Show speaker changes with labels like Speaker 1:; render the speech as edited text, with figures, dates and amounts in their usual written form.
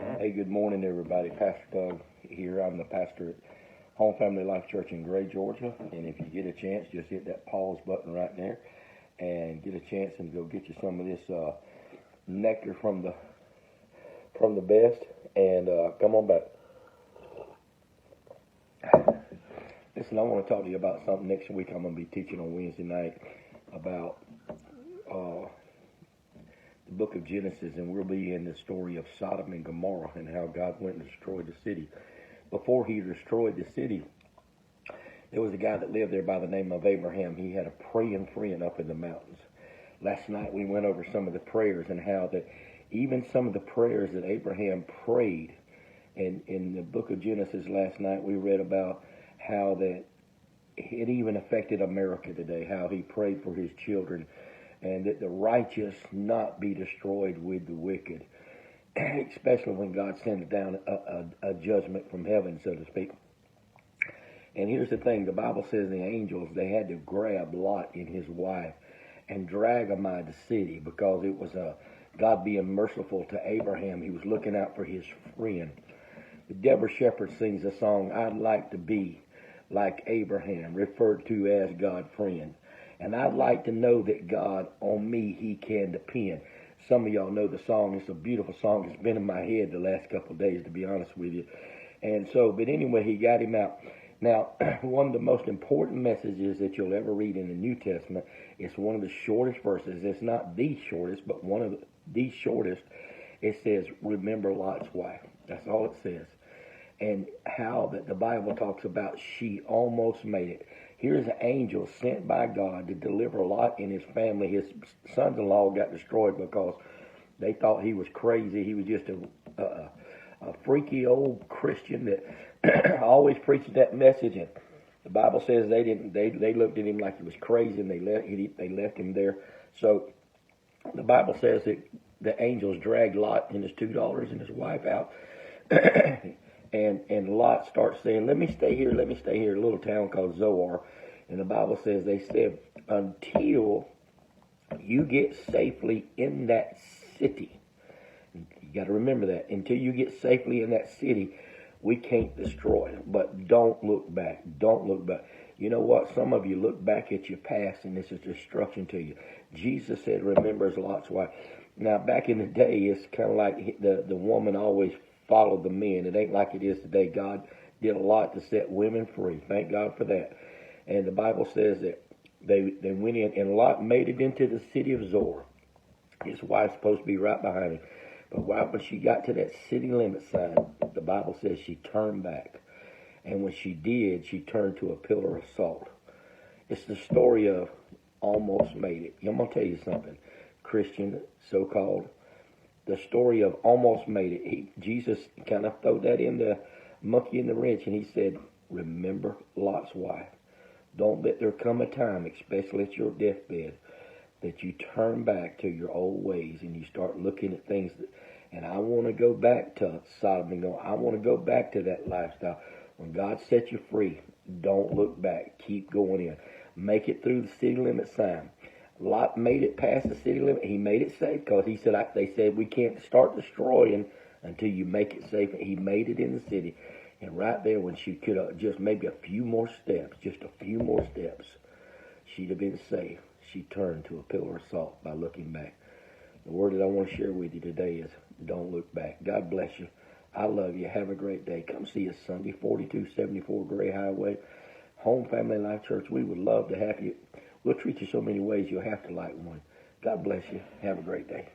Speaker 1: Hey, good morning, everybody. Pastor Doug here. I'm the pastor at Home Family Life Church in Gray, Georgia. And if you get a chance, just hit that pause button right there and get a chance and go get you some of this nectar from the best. And come on back. Listen, I want to talk to you about something next week. I'm going to be teaching on Wednesday night about the book of Genesis, and we'll be in the story of Sodom and Gomorrah and how God went and destroyed the city. Before he destroyed the city, there was a guy that lived there by the name of Abraham. He had a praying friend up in the mountains. Last night we went over some of the prayers and how that even some of the prayers that Abraham prayed, and in the book of Genesis last night we read about how that it even affected America today, how he prayed for his children and that the righteous not be destroyed with the wicked, especially when God sends down a judgment from heaven, so to speak. And here's the thing, the Bible says the angels, they had to grab Lot and his wife and drag them out of the city because it was God being merciful to Abraham. He was looking out for his friend. Deborah Shepherd sings a song, I'd like to be like Abraham, referred to as God's friend. And I'd like to know that God, on me, he can depend. Some of y'all know the song. It's a beautiful song. It's been in my head the last couple of days, to be honest with you. And so, but anyway, he got him out. Now, one of the most important messages that you'll ever read in the New Testament is one of the shortest verses. It's not the shortest, but one of the shortest. It says, remember Lot's wife. That's all it says. And how that the Bible talks about she almost made it. Here's an angel sent by God to deliver Lot and his family. His sons-in-law got destroyed because they thought he was crazy. He was just a freaky old Christian that always preached that message. And the Bible says they looked at him like he was crazy, and they left him there. So the Bible says that the angels dragged Lot and his two daughters and his wife out. And Lot starts saying, let me stay here, a little town called Zoar. And the Bible says, they said, until you get safely in that city. You got to remember that. Until you get safely in that city, we can't destroy it. But don't look back. Don't look back. You know what? Some of you look back at your past, and this is destruction to you. Jesus said, remember Lot's wife. Now, back in the day, it's kind of like the woman always follow the men. It ain't like it is today. God did a lot to set women free. Thank God for that. And the Bible says that they went in, and Lot made it into the city of Zoar. His wife's supposed to be right behind him. But when she got to that city limit sign, the Bible says she turned back. And when she did, she turned to a pillar of salt. It's the story of almost made it. I'm going to tell you something. Christian, so-called, the story of almost made it. Jesus kind of threw that in the monkey in the wrench, and he said, remember Lot's wife. Don't let there come a time, especially at your deathbed, that you turn back to your old ways and you start looking at things. And I want to go back to Sodom and Gomorrah. I want to go back to that lifestyle. When God set you free, don't look back. Keep going in. Make it through the city limit sign. Lot made it past the city limit. He made it safe because he said, they said we can't start destroying until you make it safe. He made it in the city. And right there, when she could have just maybe a few more steps, she'd have been safe. She turned to a pillar of salt by looking back. The word that I want to share with you today is don't look back. God bless you. I love you. Have a great day. Come see us Sunday, 4274 Gray Highway, Home Family Life Church. We would love to have you. We'll treat you so many ways you'll have to like one. God bless you. Have a great day.